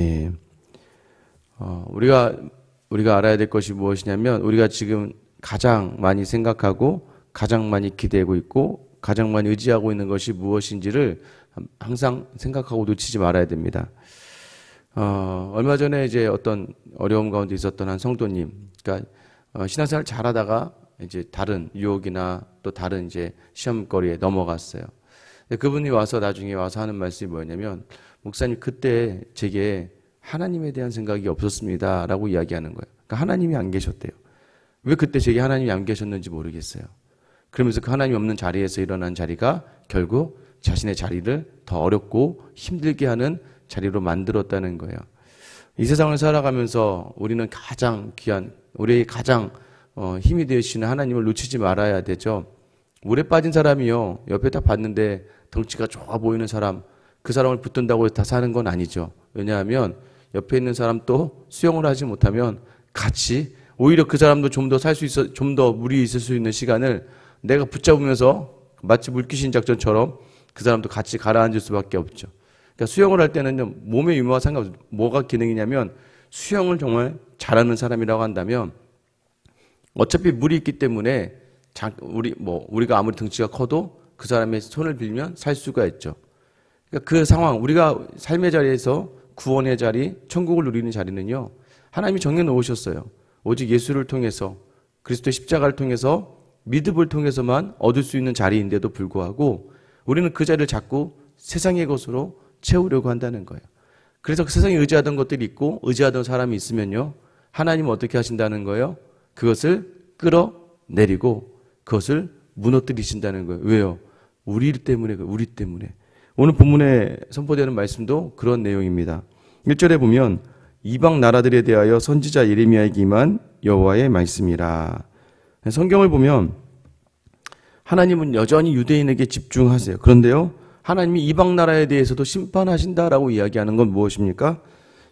예. 우리가 알아야 될 것이 무엇이냐면, 우리가 지금 가장 많이 생각하고 가장 많이 기대고 있고 가장 많이 의지하고 있는 것이 무엇인지를 항상 생각하고 놓치지 말아야 됩니다. 얼마 전에 이제 어떤 어려움 가운데 있었던 한 성도님, 그러니까 신앙생활 잘하다가 이제 다른 유혹이나 또 다른 이제 시험거리에 넘어갔어요. 그분이 와서 나중에 와서 하는 말씀이 뭐냐면, 목사님 그때 제게 하나님에 대한 생각이 없었습니다 라고 이야기하는 거예요. 그러니까 하나님이 안 계셨대요. 왜 그때 제게 하나님이 안 계셨는지 모르겠어요. 그러면서 그 하나님이 없는 자리에서 일어난 자리가 결국 자신의 자리를 더 어렵고 힘들게 하는 자리로 만들었다는 거예요. 이 세상을 살아가면서 우리는 가장 귀한, 우리의 가장 힘이 되시는 하나님을 놓치지 말아야 되죠. 물에 빠진 사람이요, 옆에 딱 봤는데 덩치가 좋아 보이는 사람, 그 사람을 붙든다고 해서 다 사는 건 아니죠. 왜냐하면 옆에 있는 사람도 수영을 하지 못하면 같이, 오히려 그 사람도 좀 더 살 수 있어, 좀 더 물이 있을 수 있는 시간을 내가 붙잡으면서 마치 물귀신 작전처럼 그 사람도 같이 가라앉을 수밖에 없죠. 그러니까 수영을 할 때는 몸의 유무와 상관없이 뭐가 기능이냐면, 수영을 정말 잘하는 사람이라고 한다면 어차피 물이 있기 때문에 우리가 아무리 덩치가 커도 그 사람의 손을 빌면 살 수가 있죠. 그러니까 그 상황, 우리가 삶의 자리에서 구원의 자리, 천국을 누리는 자리는요, 하나님이 정해놓으셨어요. 오직 예수를 통해서, 그리스도의 십자가를 통해서, 믿음을 통해서만 얻을 수 있는 자리인데도 불구하고 우리는 그 자리를 자꾸 세상의 것으로 채우려고 한다는 거예요. 그래서 그 세상에 의지하던 것들이 있고 의지하던 사람이 있으면요, 하나님은 어떻게 하신다는 거예요? 그것을 끌어내리고 그것을 무너뜨리신다는 거예요. 왜요? 우리 때문에. 오늘 본문에 선포되는 말씀도 그런 내용입니다. 1절에 보면, 이방 나라들에 대하여 선지자 예레미야에게 임한 여호와의 말씀이라. 성경을 보면 하나님은 여전히 유대인에게 집중하세요. 그런데요, 하나님이 이방 나라에 대해서도 심판하신다라고 이야기하는 건 무엇입니까?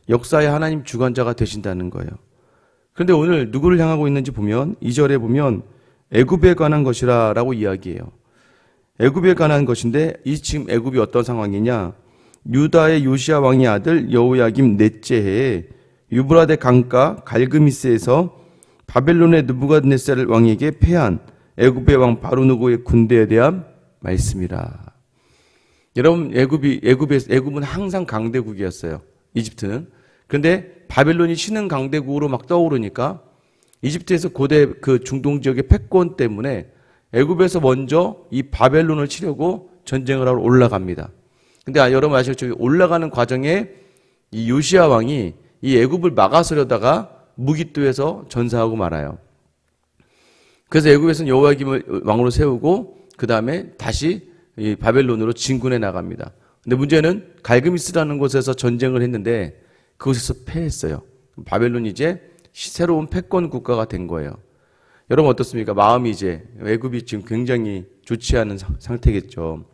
역사의 하나님 주관자가 되신다는 거예요. 그런데 오늘 누구를 향하고 있는지 보면 2절에 보면 애굽에 관한 것이라고 이야기해요. 애굽에 관한 것인데, 이 지금 애굽이 어떤 상황이냐? 유다의 요시야 왕의 아들 여호야김 넷째 해에 유브라데 강가 갈그미스에서 바벨론의 느부갓네살 왕에게 패한 애굽의 왕 바로누고의 군대에 대한 말씀이라. 여러분, 애굽은 항상 강대국이었어요. 이집트는. 그런데 바벨론이 신흥 강대국으로 막 떠오르니까 이집트에서 고대 그 중동 지역의 패권 때문에 애굽에서 먼저 이 바벨론을 치려고 전쟁을 하러 올라갑니다. 근데 여러분 아시겠죠? 올라가는 과정에 이 요시야 왕이 이 애굽을 막아서려다가 무기또에서 전사하고 말아요. 그래서 애굽에서는 여호야김을 왕으로 세우고 그 다음에 다시 이 바벨론으로 진군해 나갑니다. 근데 문제는 갈그미스라는 곳에서 전쟁을 했는데 그곳에서 패했어요. 바벨론이 이제 새로운 패권 국가가 된 거예요. 여러분 어떻습니까? 마음이 이제, 애굽이 지금 굉장히 좋지 않은 상태겠죠.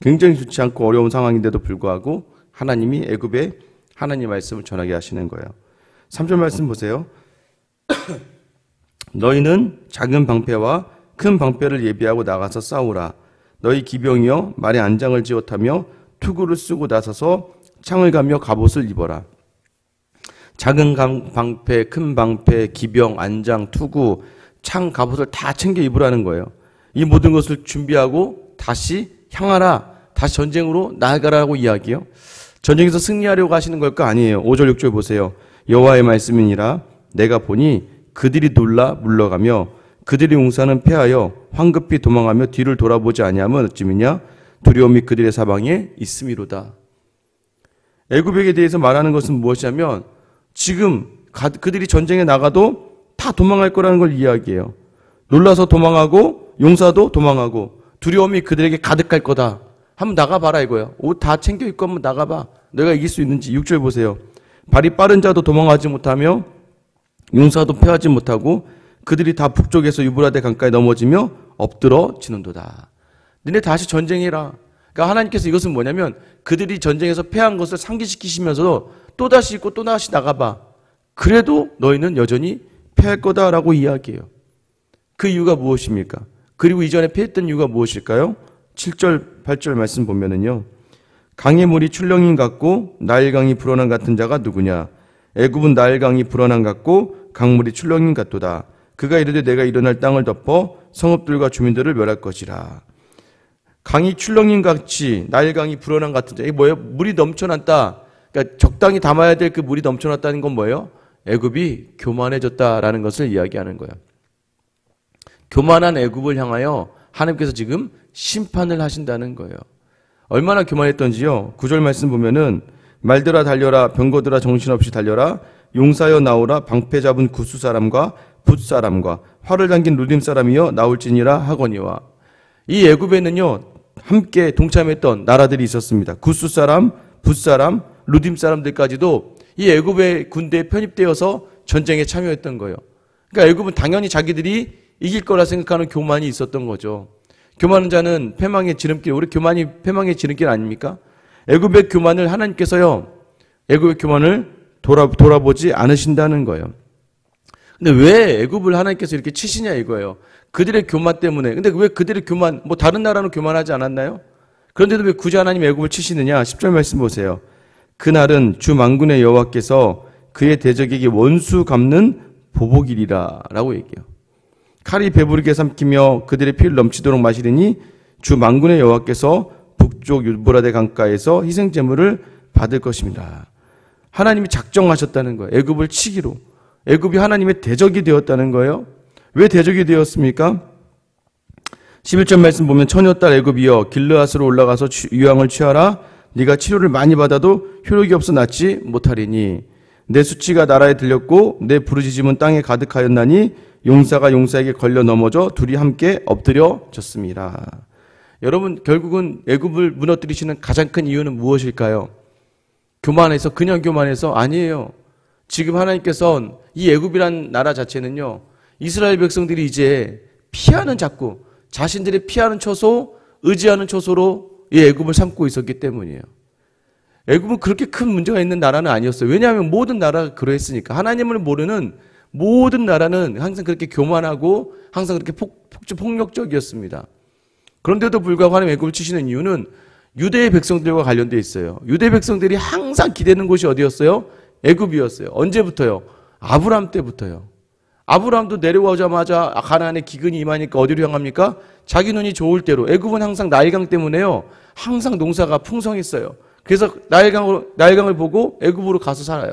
굉장히 좋지 않고 어려운 상황인데도 불구하고 하나님이 애굽에 하나님 말씀을 전하게 하시는 거예요. 3절 말씀 보세요. 너희는 작은 방패와 큰 방패를 예비하고 나가서 싸우라. 너희 기병이여 말에 안장을 지옷하며 투구를 쓰고 나서서 창을 가며 갑옷을 입어라. 작은 방패, 큰 방패, 기병, 안장, 투구, 창, 갑옷을 다 챙겨 입으라는 거예요. 이 모든 것을 준비하고 다시 향하라. 다시 전쟁으로 나아가라고 이야기해요. 전쟁에서 승리하려고 하시는 걸까? 아니에요. 5절 6절 보세요. 여호와의 말씀이니라. 내가 보니 그들이 놀라 물러가며 그들이 용사는 패하여 황급히 도망하며 뒤를 돌아보지 아니하면 어찌미냐? 두려움이 그들의 사방에 있음이로다. 애굽에게 대해서 말하는 것은 무엇이냐면, 지금 그들이 전쟁에 나가도 다 도망할 거라는 걸 이야기해요. 놀라서 도망하고 용사도 도망하고 두려움이 그들에게 가득할 거다. 한번 나가봐라 이거예요. 옷 다 챙겨 입고 한번 나가봐. 내가 이길 수 있는지. 6절 보세요. 발이 빠른 자도 도망하지 못하며 용사도 패하지 못하고 그들이 다 북쪽에서 유브라데 강가에 넘어지며 엎드러지는도다. 너네 다시 전쟁해라. 그러니까 하나님께서 이것은 뭐냐면, 그들이 전쟁에서 패한 것을 상기시키시면서 또다시 입고 또다시 나가봐. 그래도 너희는 여전히 패할 거다라고 이야기해요. 그 이유가 무엇입니까? 그리고 이전에 패했던 이유가 무엇일까요? 7절 8절 말씀 보면은요, 강의 물이 출렁임 같고 나일강이 불어난 같은 자가 누구냐? 애굽은 나일강이 불어난 같고 강물이 출렁임 같도다. 그가 이르되 내가 일어날 땅을 덮어 성읍들과 주민들을 멸할 것이라. 강이 출렁임 같이 나일강이 불어난 같은 자. 이게 뭐예요? 물이 넘쳐났다. 그러니까 적당히 담아야 될 그 물이 넘쳐났다는 건 뭐예요? 애굽이 교만해졌다라는 것을 이야기하는 거예요. 교만한 애굽을 향하여 하나님께서 지금 심판을 하신다는 거예요. 얼마나 교만했던지요. 9절 말씀 보면은 말들아 달려라, 병거들아 정신없이 달려라, 용사여 나오라, 방패 잡은 구스 사람과 붓 사람과 활을 당긴 루딤 사람이여 나올지니라 하거니와. 이 애굽에는요 함께 동참했던 나라들이 있었습니다. 구스 사람, 붓 사람, 루딤 사람들까지도 이 애굽의 군대에 편입되어서 전쟁에 참여했던 거예요. 그러니까 애굽은 당연히 자기들이 이길 거라 생각하는 교만이 있었던 거죠. 교만한 자는 패망의 지름길, 우리 교만이 패망의 지름길 아닙니까? 애굽의 교만을 하나님께서요, 애굽의 교만을 돌아보지 않으신다는 거예요. 근데 왜 애굽을 하나님께서 이렇게 치시냐 이거예요. 그들의 교만 때문에. 근데 왜 그들의 교만, 뭐 다른 나라는 교만하지 않았나요? 그런데도 왜 굳이 하나님이 애굽을 치시느냐? 10절 말씀 보세요. 그날은 주 만군의 여호와께서 그의 대적에게 원수 갚는 보복이리라 라고 얘기해요. 칼이 배부르게 삼키며 그들의 피를 넘치도록 마시리니 주 만군의 여호와께서 북쪽 유브라데 강가에서 희생제물을 받을 것입니다. 하나님이 작정하셨다는 거예요. 애굽을 치기로. 애굽이 하나님의 대적이 되었다는 거예요. 왜 대적이 되었습니까? 11절 말씀 보면 처녀딸 애굽이여 길르앗으로 올라가서 유황을 취하라. 네가 치료를 많이 받아도 효력이 없어 낫지 못하리니 내 수치가 나라에 들렸고 내 부르짖음은 땅에 가득하였나니 용사가 용사에게 걸려 넘어져 둘이 함께 엎드려졌습니다. 여러분 결국은 애굽을 무너뜨리시는 가장 큰 이유는 무엇일까요? 교만해서, 그냥 교만해서? 아니에요. 지금 하나님께서 이 애굽이란 나라 자체는요, 이스라엘 백성들이 이제 피하는, 자꾸 자신들의 피하는 처소, 의지하는 처소로 이 애굽을 삼고 있었기 때문이에요. 애굽은 그렇게 큰 문제가 있는 나라는 아니었어요. 왜냐하면 모든 나라가 그러했으니까. 하나님을 모르는 모든 나라는 항상 그렇게 교만하고 항상 그렇게 폭력적이었습니다. 그런데도 불구하고 하나님 애굽을 치시는 이유는 유대의 백성들과 관련되어 있어요. 유대 백성들이 항상 기대는 곳이 어디였어요? 애굽이었어요. 언제부터요? 아브라함 때부터요. 아브라함도 내려오자마자 가나안에 기근이 임하니까 어디로 향합니까? 자기 눈이 좋을 대로. 애굽은 항상 나일강 때문에요, 항상 농사가 풍성했어요. 그래서 나일강을 보고 애굽으로 가서 살아요.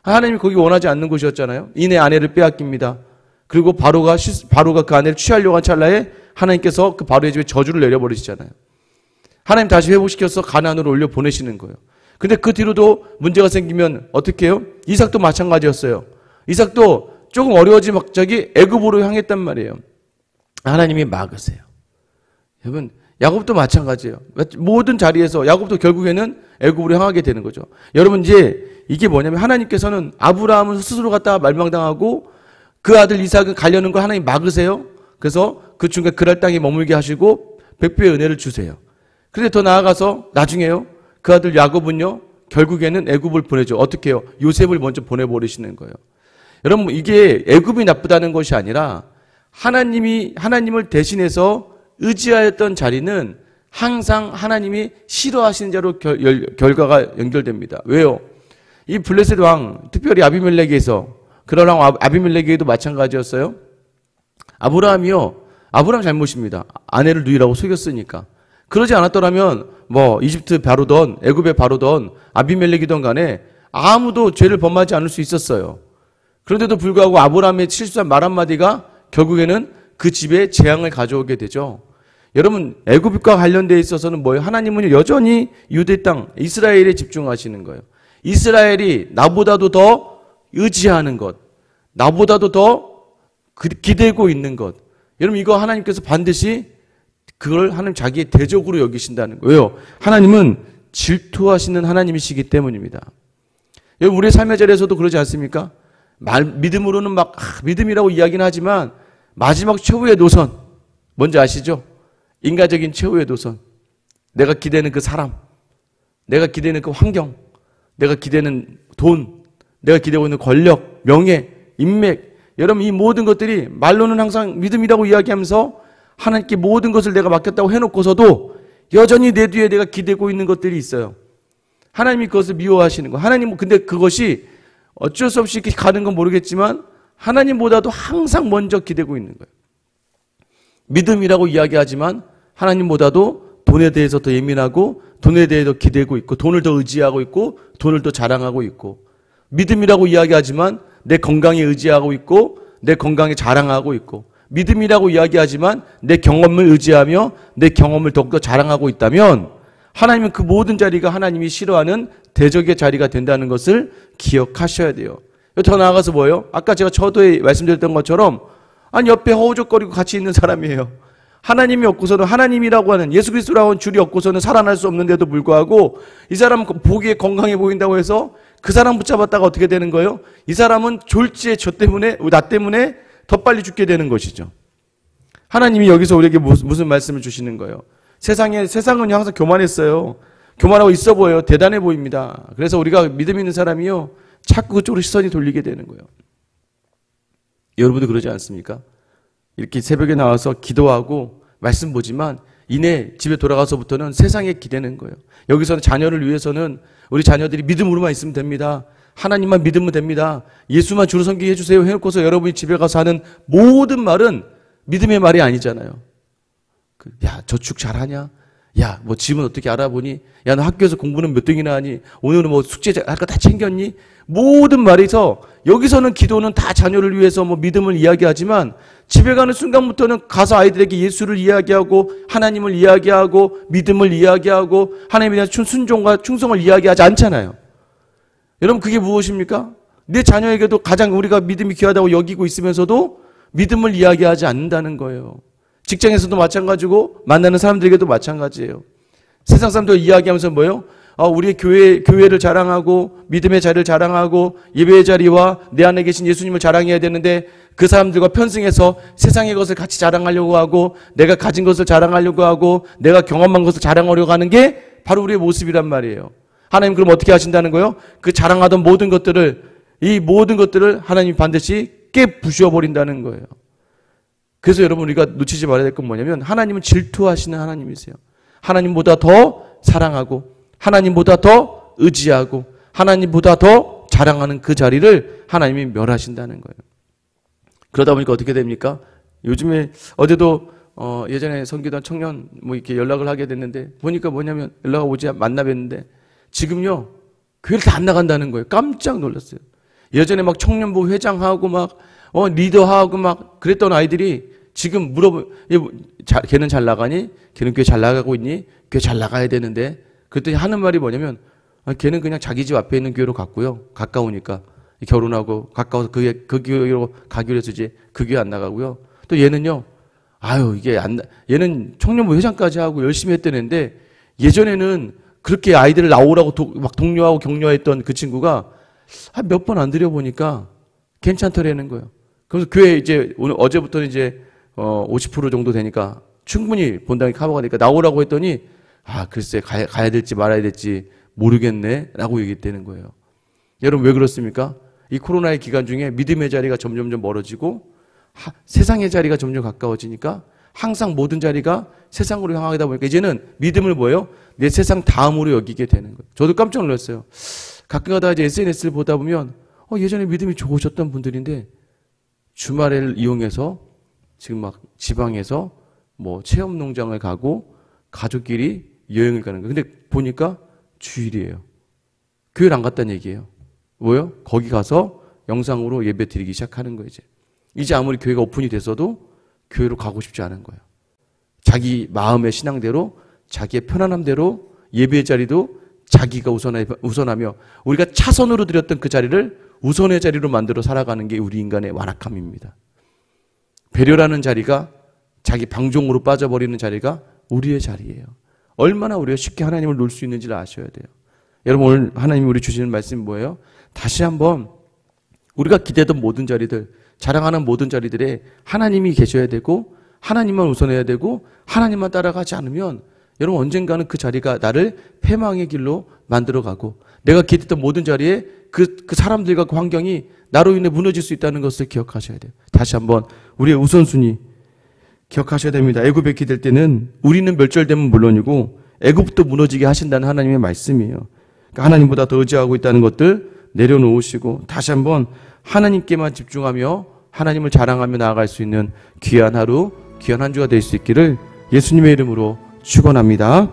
하나님이 거기 원하지 않는 곳이었잖아요. 이내 아내를 빼앗깁니다. 그리고 바로가 그 아내를 취하려고 한 찰나에 하나님께서 그 바로의 집에 저주를 내려버리시잖아요. 하나님 다시 회복시켜서 가나안으로 올려 보내시는 거예요. 근데 그 뒤로도 문제가 생기면 어떻게 해요? 이삭도 마찬가지였어요. 이삭도 조금 어려워지면 갑자기 애굽으로 향했단 말이에요. 하나님이 막으세요. 여러분, 야곱도 마찬가지예요. 모든 자리에서 야곱도 결국에는 애굽으로 향하게 되는 거죠. 여러분, 이제 이게 뭐냐면 하나님께서는 아브라함은 스스로 갖다가 멸망당하고 그 아들 이삭은 가려는 걸 하나님 막으세요. 그래서 그 중간에 그랄 땅에 머물게 하시고 100배의 은혜를 주세요. 그런데 더 나아가서 나중에요, 그 아들 야곱은요, 결국에는 애굽을 보내죠. 어떻게 해요? 요셉을 먼저 보내버리시는 거예요. 여러분, 이게 애굽이 나쁘다는 것이 아니라 하나님을 대신해서 의지하였던 자리는 항상 하나님이 싫어하시는 자로 결과가 연결됩니다. 왜요? 이 블레셋 왕, 특별히 아비멜렉에서, 그런 왕 아비멜렉에도 마찬가지였어요. 아브라함 잘못입니다. 아내를 누이라고 속였으니까. 그러지 않았더라면 이집트 바로던 애굽의 바로던 아비멜렉이던 간에 아무도 죄를 범하지 않을 수 있었어요. 그런데도 불구하고 아브라함의 실수한 말 한마디가 결국에는 그 집에 재앙을 가져오게 되죠. 여러분, 애굽과 관련되어 있어서는 뭐예요? 하나님은 여전히 유대 땅, 이스라엘에 집중하시는 거예요. 이스라엘이 나보다도 더 의지하는 것, 나보다도 더 기대고 있는 것. 여러분, 이거 하나님께서 반드시 그걸 하나님 자기의 대적으로 여기신다는 거예요. 왜요? 하나님은 질투하시는 하나님이시기 때문입니다. 여러분, 우리의 삶의 자리에서도 그러지 않습니까? 믿음으로는 믿음이라고 이야기는 하지만 마지막 최후의 노선, 뭔지 아시죠? 인간적인 최후의 노선. 내가 기대는 그 사람, 내가 기대는 그 환경, 내가 기대는 돈, 내가 기대고 있는 권력, 명예, 인맥. 여러분, 이 모든 것들이 말로는 항상 믿음이라고 이야기하면서 하나님께 모든 것을 내가 맡겼다고 해놓고서도 여전히 내 뒤에 내가 기대고 있는 것들이 있어요. 하나님이 그것을 미워하시는 거예요. 하나님은 근데 그것이 어쩔 수 없이 이렇게 가는 건 모르겠지만 하나님보다도 항상 먼저 기대고 있는 거예요. 믿음이라고 이야기하지만 하나님보다도 돈에 대해서 더 예민하고 돈에 대해서 기대고 있고 돈을 더 의지하고 있고 돈을 더 자랑하고 있고 믿음이라고 이야기하지만 내 건강에 의지하고 있고 내 건강에 자랑하고 있고 믿음이라고 이야기하지만 내 경험을 의지하며 내 경험을 더욱더 자랑하고 있다면 하나님은 그 모든 자리가 하나님이 싫어하는 대적의 자리가 된다는 것을 기억하셔야 돼요. 더 나아가서 뭐예요? 아까 제가 저도에 말씀드렸던 것처럼 아니 옆에 허우적거리고 같이 있는 사람이에요. 하나님이 없고서는 하나님이라고 하는 예수 그리스도라고 하는 줄이 없고서는 살아날 수 없는데도 불구하고 이 사람은 보기에 건강해 보인다고 해서 그 사람 붙잡았다가 어떻게 되는 거예요? 이 사람은 졸지에 나 때문에 더 빨리 죽게 되는 것이죠. 하나님이 여기서 우리에게 무슨 말씀을 주시는 거예요? 세상은 항상 교만했어요. 교만하고 있어 보여요. 대단해 보입니다. 그래서 우리가 믿음 있는 사람이요. 자꾸 그쪽으로 시선이 돌리게 되는 거예요. 여러분도 그러지 않습니까? 이렇게 새벽에 나와서 기도하고 말씀 보지만 이내 집에 돌아가서부터는 세상에 기대는 거예요. 여기서는 자녀를 위해서는 우리 자녀들이 믿음으로만 있으면 됩니다. 하나님만 믿으면 됩니다. 예수만 주로 섬기게 해주세요 해놓고서 여러분이 집에 가서 하는 모든 말은 믿음의 말이 아니잖아요. 야, 저축 잘하냐? 야, 뭐 집은 어떻게 알아보니? 야, 너 학교에서 공부는 몇 등이나 하니? 오늘은 뭐 숙제 할 거 다 챙겼니? 모든 말에서 여기서는 기도는 다 자녀를 위해서 뭐 믿음을 이야기하지만 집에 가는 순간부터는 가서 아이들에게 예수를 이야기하고 하나님을 이야기하고 믿음을 이야기하고 하나님에 대한 순종과 충성을 이야기하지 않잖아요. 여러분 그게 무엇입니까? 내 자녀에게도 가장 우리가 믿음이 귀하다고 여기고 있으면서도 믿음을 이야기하지 않는다는 거예요. 직장에서도 마찬가지고 만나는 사람들에게도 마찬가지예요. 세상 사람들 이야기하면서 뭐예요? 우리 교회를 자랑하고 믿음의 자리를 자랑하고 예배의 자리와 내 안에 계신 예수님을 자랑해야 되는데 그 사람들과 편승해서 세상의 것을 같이 자랑하려고 하고 내가 가진 것을 자랑하려고 하고 내가 경험한 것을 자랑하려고 하는 게 바로 우리의 모습이란 말이에요. 하나님 그럼 어떻게 하신다는 거예요? 그 자랑하던 모든 것들을 이 모든 것들을 하나님 반드시 깨부셔 버린다는 거예요. 그래서 여러분 우리가 놓치지 말아야 될 건 뭐냐면 하나님은 질투하시는 하나님이세요. 하나님보다 더 사랑하고 하나님보다 더 의지하고 하나님보다 더 자랑하는 그 자리를 하나님이 멸하신다는 거예요. 그러다 보니까 어떻게 됩니까? 요즘에 어제도 예전에 섬기던 청년 뭐 이렇게 연락을 하게 됐는데 보니까 뭐냐면 연락 오지 만나 뵀는데 지금요 교회를 다 안 나간다는 거예요. 깜짝 놀랐어요. 예전에 막 청년부 회장하고 막 리더하고 막 그랬던 아이들이 지금 걔는 잘 나가니? 걔는 교회 잘 나가고 있니? 교회 잘 나가야 되는데 그랬더니 하는 말이 뭐냐면 걔는 그냥 자기 집 앞에 있는 교회로 갔고요. 가까우니까 결혼하고 가까워서 그 교회로 가기로 해서 이제 그 교회 안 나가고요. 또 얘는요. 얘는 청년부 회장까지 하고 열심히 했던 애인데 예전에는 그렇게 아이들을 나오라고 막 독려하고 격려했던 그 친구가 한 몇 번 안 들여보니까 괜찮더라는 거예요. 그래서 교회 이제 어제부터는 이제 50% 정도 되니까 충분히 본당이 커버가 되니까 나오라고 했더니 글쎄 가야 될지 말아야 될지 모르겠네 라고 얘기했다는 거예요. 여러분 왜 그렇습니까? 이 코로나의 기간 중에 믿음의 자리가 점점점 멀어지고 세상의 자리가 점점 가까워지니까 항상 모든 자리가 세상으로 향하다 보니까 이제는 믿음을 뭐예요? 내 세상 다음으로 여기게 되는 거예요. 저도 깜짝 놀랐어요. 가끔가다 이제 SNS를 보다 보면 예전에 믿음이 좋으셨던 분들인데 주말을 이용해서 지금 막 지방에서 뭐 체험 농장을 가고 가족끼리 여행을 가는 거예요. 근데 보니까 주일이에요. 교회를 안 갔다는 얘기예요. 뭐요? 거기 가서 영상으로 예배 드리기 시작하는 거예요, 이제 아무리 교회가 오픈이 됐어도 교회로 가고 싶지 않은 거예요. 자기 마음의 신앙대로 자기의 편안함대로 예배의 자리도 자기가 우선하며 우리가 차선으로 드렸던 그 자리를 우선의 자리로 만들어 살아가는 게 우리 인간의 완악함입니다. 배려라는 자리가 자기 방종으로 빠져버리는 자리가 우리의 자리예요. 얼마나 우리가 쉽게 하나님을 놓을 수 있는지를 아셔야 돼요. 여러분 오늘 하나님이 우리 주시는 말씀이 뭐예요? 다시 한번 우리가 기대던 모든 자리들, 자랑하는 모든 자리들에 하나님이 계셔야 되고 하나님만 우선해야 되고 하나님만 따라가지 않으면 여러분 언젠가는 그 자리가 나를 패망의 길로 만들어가고 내가 기대던 모든 자리에 그 사람들과 그 환경이 나로 인해 무너질 수 있다는 것을 기억하셔야 돼요. 다시 한번 우리의 우선순위 기억하셔야 됩니다. 애굽에 기댈 때는 우리는 멸절되면 물론이고 애굽도 무너지게 하신다는 하나님의 말씀이에요. 그러니까 하나님보다 더 의지하고 있다는 것들 내려놓으시고 다시 한번 하나님께만 집중하며 하나님을 자랑하며 나아갈 수 있는 귀한 하루, 귀한 한 주가 될 수 있기를 예수님의 이름으로 축원합니다.